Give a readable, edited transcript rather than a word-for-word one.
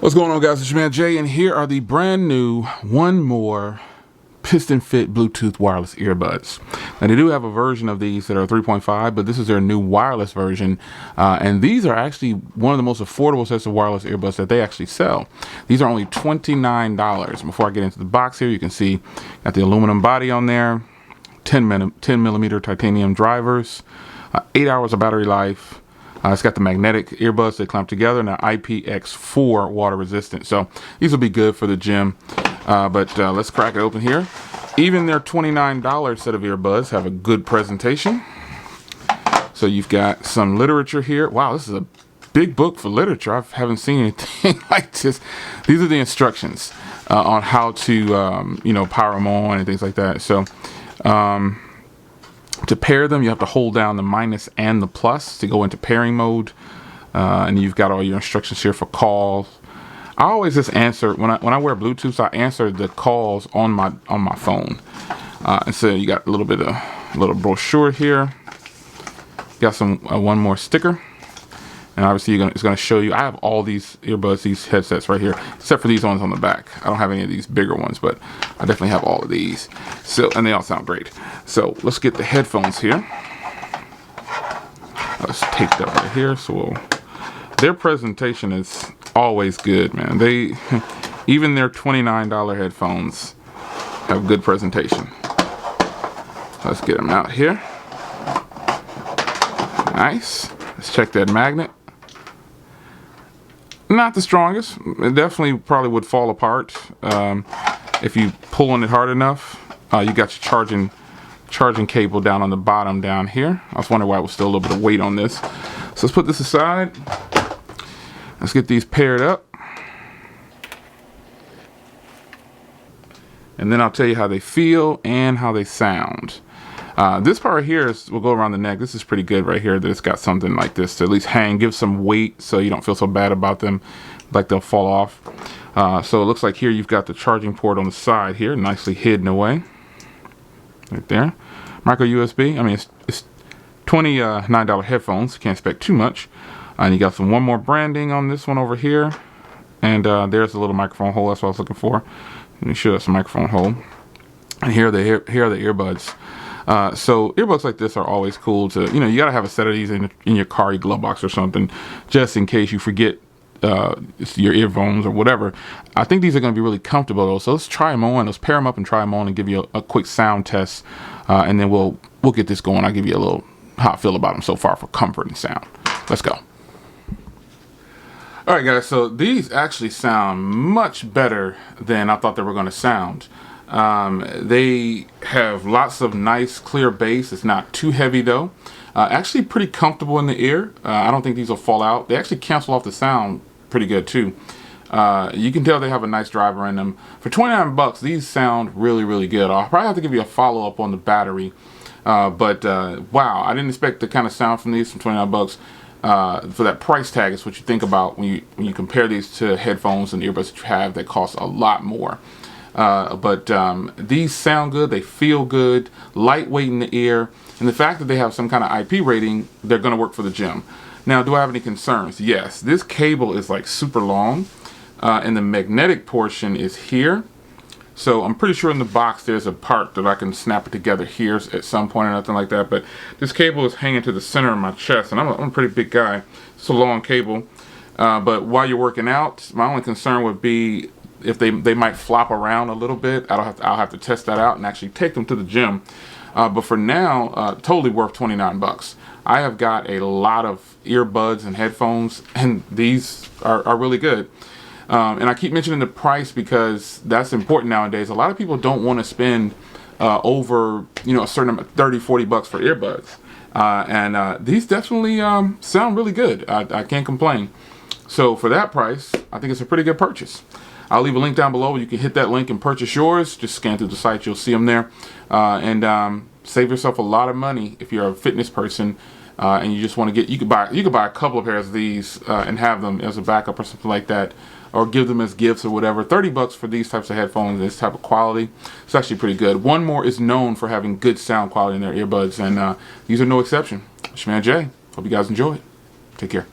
What's going on, guys? It's your man Jay, and here are the brand new One More Piston Fit Bluetooth wireless earbuds. Now, they do have a version of these that are 3.5, but this is their new wireless version, and these are actually one of the most affordable sets of wireless earbuds that they actually sell. These are only $29. Before I get into the box here, you can see got the aluminum body on there, 10 millimeter titanium drivers, 8 hours of battery life. It's got the magnetic earbuds that clamp together, and an Ipx4 Water-Resistant. So these will be good for the gym. But let's crack it open here. Even their $29 set of earbuds have a good presentation. So you've got some literature here. Wow, this is a big book for literature. I haven't seen anything like this. These are the instructions on how to, power them on and things like that. So to pair them, you have to hold down the minus and the plus to go into pairing mode. And you've got all your instructions here for calls. I always just answer when I wear Bluetooth. I answer the calls on my phone. And so you got a little brochure here. Got some one more sticker, and obviously it's going to show you. I have all these earbuds, these headsets right here, except for these ones on the back. I don't have any of these bigger ones, but I definitely have all of these. So, and they all sound great. So let's get the headphones here. Let's tape that right here. So their presentation is always good, man. Even their $29 headphones have good presentation. Let's get them out here. Nice. Let's check that magnet. Not the strongest. It definitely probably would fall apart if you pull on it hard enough. You got your charging cable down on the bottom down here. I was wondering why it was still a little bit of weight on this. So let's put this aside. Let's get these paired up, and then I'll tell you how they feel and how they sound. This part right here will go around the neck. This is pretty good right here, that it's got something like this to at least hang, give some weight so you don't feel so bad about them, like they'll fall off. So it looks like here you've got the charging port on the side here, nicely hidden away. Right there. Micro USB. I mean, it's $29 headphones. You can't expect too much. And you got some one more branding on this one over here. And there's a little microphone hole. That's what I was looking for. Let me show that's a microphone hole. And here are the earbuds. So earbuds like this are always cool to, you got to have a set of these in your car, your glove box or something, just in case you forget your earphones or whatever. I think these are going to be really comfortable though. So let's try them on. Let's pair them up and try them on and give you a quick sound test. And then we'll get this going. I'll give you a little how I feel about them so far for comfort and sound. Let's go. All right, guys, so these actually sound much better than I thought they were going to sound. They have lots of nice, clear bass. It's not too heavy, though. Actually pretty comfortable in the ear. I don't think these will fall out. They actually cancel off the sound pretty good, too. You can tell they have a nice driver in them. For 29 bucks, these sound really, really good. I'll probably have to give you a follow-up on the battery. But wow, I didn't expect the kind of sound from these from 29 bucks. For that price tag is what you think about when you compare these to headphones and earbuds that you have that cost a lot more. But these sound good, they feel good, lightweight in the ear, and the fact that they have some kind of IP rating, they're going to work for the gym. Now, do I have any concerns? Yes, this cable is like super long, and the magnetic portion is here. So I'm pretty sure in the box there's a part that I can snap it together here at some point or nothing like that. But this cable is hanging to the center of my chest, and I'm a pretty big guy. It's a long cable. But while you're working out, my only concern would be if they might flop around a little bit. I'll have to test that out and actually take them to the gym. But for now, totally worth 29 bucks. I have got a lot of earbuds and headphones, and these are really good. And I keep mentioning the price because that's important nowadays. A lot of people don't want to spend over a certain amount, 30, 40 bucks for earbuds. And these definitely sound really good. I can't complain. So for that price, I think it's a pretty good purchase. I'll leave a link down below. You can hit that link and purchase yours. Just scan through the site. You'll see them there. And save yourself a lot of money if you're a fitness person. And you just want to get, you could buy a couple of pairs of these and have them as a backup or something like that, or give them as gifts or whatever. 30 bucks for these types of headphones, this type of quality. It's actually pretty good. One More is known for having good sound quality in their earbuds, and these are no exception. It's your man Jay. Hope you guys enjoy it. Take care.